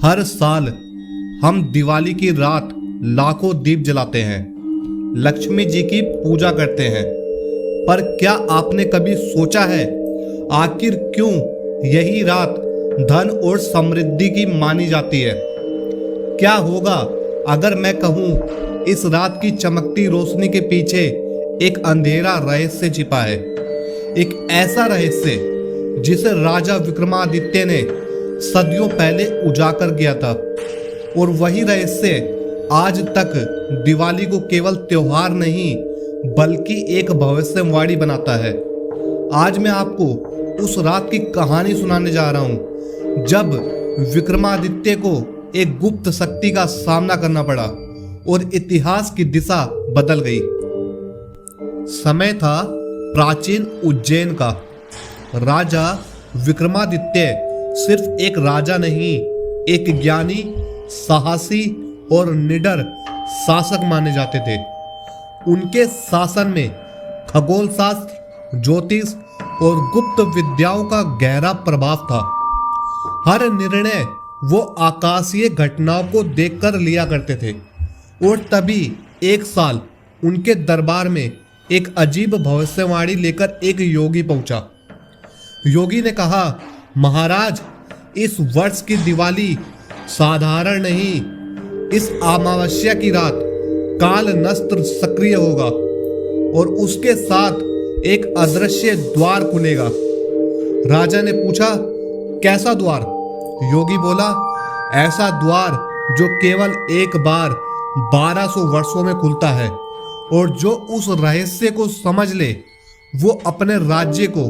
हर साल हम दिवाली की रात लाखों दीप जलाते हैं, लक्ष्मी जी की पूजा करते हैं। पर क्या आपने कभी सोचा है आखिर क्यों यही रात धन और समृद्धि की मानी जाती है? क्या होगा अगर मैं कहूं इस रात की चमकती रोशनी के पीछे एक अंधेरा रहस्य छिपा है, एक ऐसा रहस्य जिसे राजा विक्रमादित्य ने सदियों पहले उजागर किया था। और वही रहस्य आज तक दिवाली को केवल त्योहार नहीं बल्कि एक भविष्यवाणी बनाता है। आज मैं आपको उस रात की कहानी सुनाने जा रहा हूं जब विक्रमादित्य को एक गुप्त शक्ति का सामना करना पड़ा और इतिहास की दिशा बदल गई। समय था प्राचीन उज्जैन का। राजा विक्रमादित्य सिर्फ एक राजा नहीं, एक ज्ञानी, साहसी और निडर शासक माने जाते थे। उनके शासन में खगोल शास्त्र, ज्योतिष और गुप्त विद्याओं का गहरा प्रभाव था। हर निर्णय वो आकाशीय घटनाओं को देखकर लिया करते थे। और तभी एक साल उनके दरबार में एक अजीब भविष्यवाणी लेकर एक योगी पहुंचा। योगी ने कहा, महाराज, इस वर्ष की दिवाली साधारण नहीं। इस अमावस्या की रात काल नस्त्र सक्रिय होगा और उसके साथ एक अदृश्य द्वार खुलेगा। राजा ने पूछा, कैसा द्वार? योगी बोला, ऐसा द्वार जो केवल एक बार 1200 वर्षों में खुलता है, और जो उस रहस्य को समझ ले वो अपने राज्य को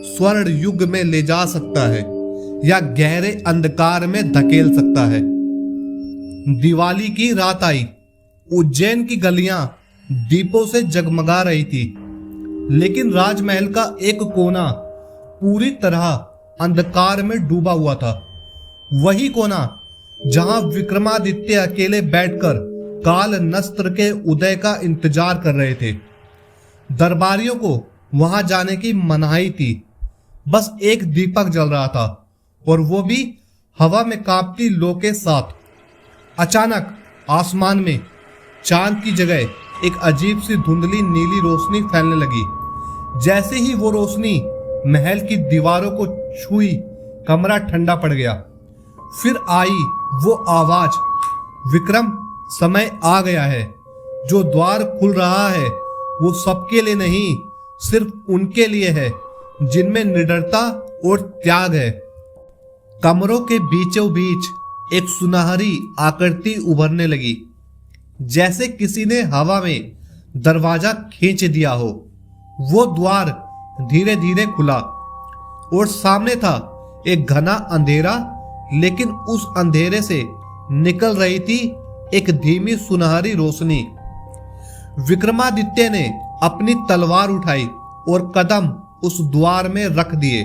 स्वर्ण युग में ले जा सकता है या गहरे अंधकार में धकेल सकता है। दिवाली की रात आई। उज्जैन की गलियां दीपों से जगमगा रही थी, लेकिन राजमहल का एक कोना पूरी तरह अंधकार में डूबा हुआ था। वही कोना जहां विक्रमादित्य अकेले बैठकर काल नस्त्र के उदय का इंतजार कर रहे थे। दरबारियों को वहां जाने की मनाही थी। बस एक दीपक जल रहा था, और वो भी हवा में कांपती लौ के साथ। अचानक आसमान में चांद की जगह एक अजीब सी धुंधली नीली रोशनी फैलने लगी। जैसे ही वो रोशनी महल की दीवारों को छुई, कमरा ठंडा पड़ गया। फिर आई वो आवाज, विक्रम, समय आ गया है। जो द्वार खुल रहा है वो सबके लिए नहीं, सिर्फ उनके लिए है जिनमें निडरता और त्याग है। कमरों के बीचों बीच एक सुनहरी आकृति उभरने लगी, जैसे किसी ने हवा में दरवाजा खींच दिया हो। वो द्वार धीरे धीरे खुला और सामने था एक घना अंधेरा, लेकिन उस अंधेरे से निकल रही थी एक धीमी सुनहरी रोशनी। विक्रमादित्य ने अपनी तलवार उठाई और कदम उस द्वार में रख दिए।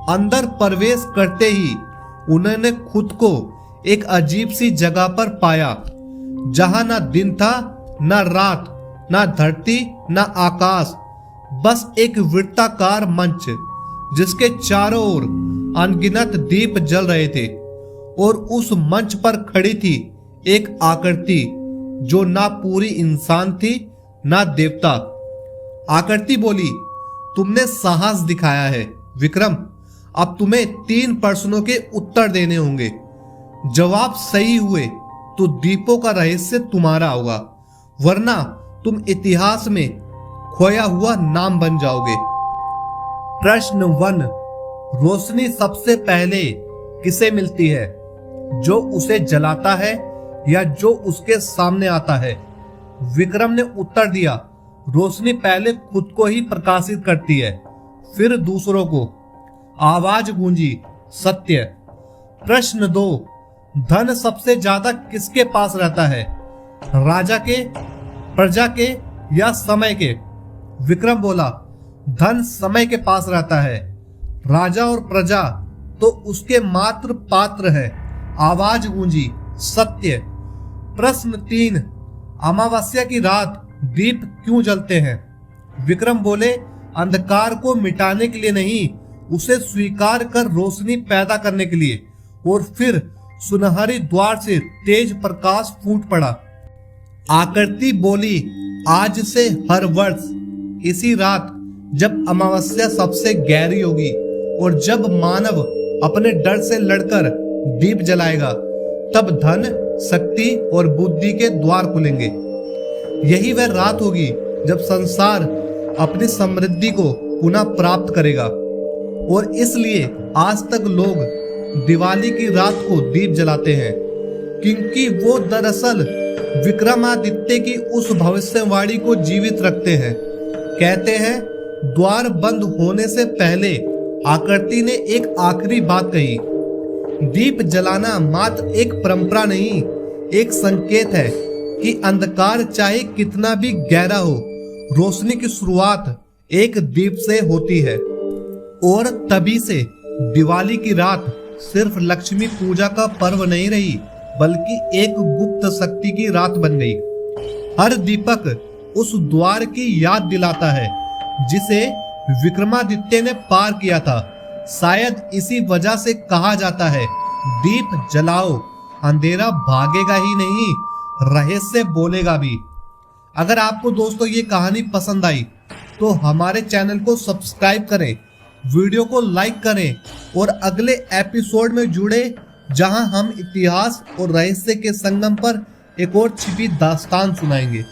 अंदर प्रवेश करते ही उन्होंने खुद को एक अजीब सी जगह पर पाया, जहां ना दिन था, ना रात, ना धरती, ना आकाश, बस एक वृत्ताकार मंच जिसके चारों ओर अनगिनत दीप जल रहे थे। और उस मंच पर खड़ी थी एक आकृति जो ना पूरी इंसान थी ना देवता। आकृति बोली, तुमने साहस दिखाया है विक्रम। अब तुम्हें 3 प्रश्नों के उत्तर देने होंगे। जवाब सही हुए तो दीपों का रहस्य तुम्हारा होगा, वरना तुम इतिहास में खोया हुआ नाम बन जाओगे। प्रश्न 1, रोशनी सबसे पहले किसे मिलती है? जो उसे जलाता है या जो उसके सामने आता है? विक्रम ने उत्तर दिया, रोशनी पहले खुद को ही प्रकाशित करती है, फिर दूसरों को। आवाज गूंजी, सत्य। प्रश्न 2, धन सबसे ज्यादा किसके पास रहता है? राजा के, प्रजा के या समय के? विक्रम बोला, धन समय के पास रहता है, राजा और प्रजा तो उसके मात्र पात्र है। आवाज गूंजी, सत्य। प्रश्न 3, अमावस्या की रात दीप क्यों जलते हैं? विक्रम बोले, अंधकार को मिटाने के लिए नहीं, उसे स्वीकार कर रोशनी पैदा करने के लिए। और फिर सुनहरे द्वार से तेज प्रकाश फूट पड़ा। आकृति बोली, आज से हर वर्ष इसी रात जब अमावस्या सबसे गहरी होगी और जब मानव अपने डर से लड़कर दीप जलाएगा, तब धन, शक्ति और बुद्धि के द्वार खुलेंगे। यही वह रात होगी जब संसार अपनी समृद्धि को पुनः प्राप्त करेगा। और इसलिए आज तक लोग दिवाली की रात को दीप जलाते हैं, क्योंकि वो दरअसल विक्रमादित्य की उस भविष्यवाणी को जीवित रखते हैं। कहते हैं, द्वार बंद होने से पहले आकृति ने एक आखिरी बात कही, दीप जलाना मात्र एक परंपरा नहीं, एक संकेत है कि अंधकार चाहे कितना भी गहरा हो, रोशनी की शुरुआत एक दीप से होती है। और तभी से दिवाली की रात सिर्फ लक्ष्मी पूजा का पर्व नहीं रही, बल्कि एक गुप्त शक्ति की रात बन गई। हर दीपक उस द्वार की याद दिलाता है जिसे विक्रमादित्य ने पार किया था। शायद इसी वजह से कहा जाता है, दीप जलाओ, अंधेरा भागेगा ही नहीं, रहस्य बोलेगा भी। अगर आपको दोस्तों ये कहानी पसंद आई तो हमारे चैनल को सब्सक्राइब करें, वीडियो को लाइक करें और अगले एपिसोड में जुड़े, जहां हम इतिहास और रहस्य के संगम पर एक और छिपी दास्तान सुनाएंगे।